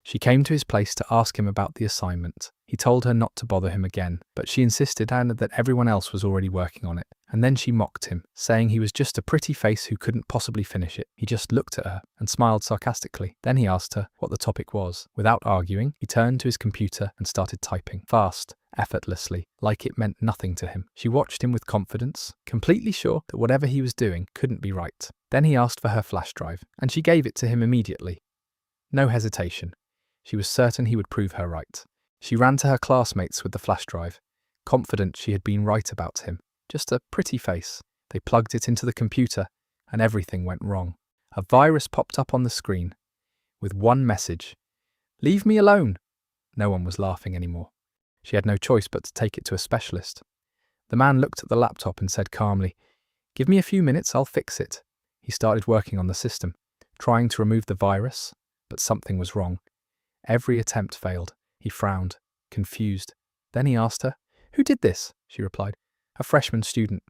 She came to his place to ask him about the assignment. He told her not to bother him again, but she insisted that everyone else was already working on it. And then she mocked him, saying he was just a pretty face who couldn't possibly finish it. He just looked at her and smiled sarcastically. Then he asked her what the topic was. Without arguing, he turned to his computer and started typing, fast, effortlessly, like it meant nothing to him. She watched him with confidence, completely sure that whatever he was doing couldn't be right. Then he asked for her flash drive, and she gave it to him immediately. No hesitation. She was certain he would prove her right. She ran to her classmates with the flash drive, confident she had been right about him. Just a pretty face. They plugged it into the computer, and everything went wrong. A virus popped up on the screen, with one message: "Leave me alone." No one was laughing anymore. She had no choice but to take it to a specialist. The man looked at the laptop and said calmly, "Give me a few minutes, I'll fix it." He started working on the system, trying to remove the virus, but something was wrong. Every attempt failed. He frowned, confused. Then he asked her, "Who did this?" She replied, "A freshman student."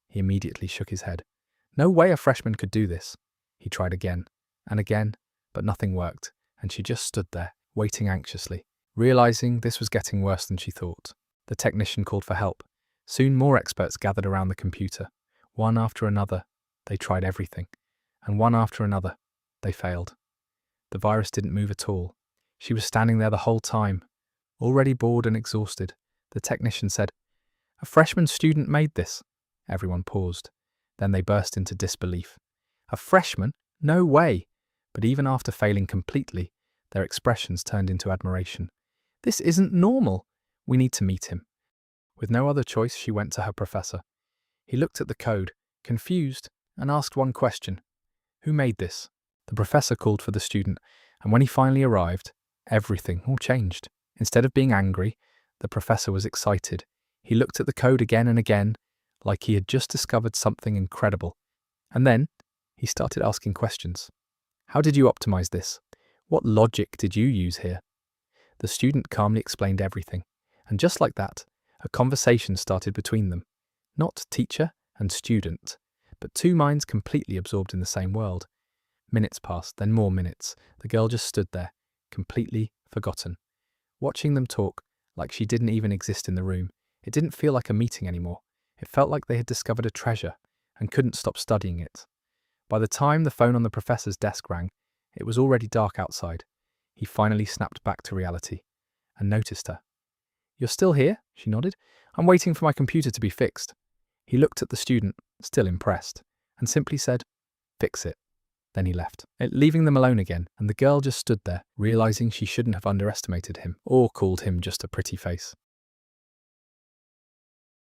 He immediately shook his head. No way a freshman could do this. He tried again and again, but nothing worked, and she just stood there, waiting anxiously, realizing this was getting worse than she thought. The technician called for help. Soon more experts gathered around the computer. One after another, they tried everything, and one after another, they failed. The virus didn't move at all. She was standing there the whole time, already bored and exhausted. The technician said, "A freshman student made this." Everyone paused. Then they burst into disbelief. A freshman? No way! But even after failing completely, their expressions turned into admiration. "This isn't normal. We need to meet him." With no other choice, she went to her professor. He looked at the code, confused, and asked one question: "Who made this?" The professor called for the student, and when he finally arrived, everything all changed. Instead of being angry, the professor was excited. He looked at the code again and again, like he had just discovered something incredible. And then, he started asking questions. "How did you optimize this? What logic did you use here?" The student calmly explained everything, and just like that, a conversation started between them. Not teacher and student, but two minds completely absorbed in the same world. Minutes passed, then more minutes. The girl just stood there, completely forgotten, watching them talk like she didn't even exist in the room. It didn't feel like a meeting anymore. It felt like they had discovered a treasure and couldn't stop studying it. By the time the phone on the professor's desk rang, it was already dark outside. He finally snapped back to reality and noticed her. "You're still here?" She nodded. "I'm waiting for my computer to be fixed." He looked at the student, still impressed, and simply said, "Fix it." Then he left, leaving them alone again, and the girl just stood there, realizing she shouldn't have underestimated him or called him just a pretty face.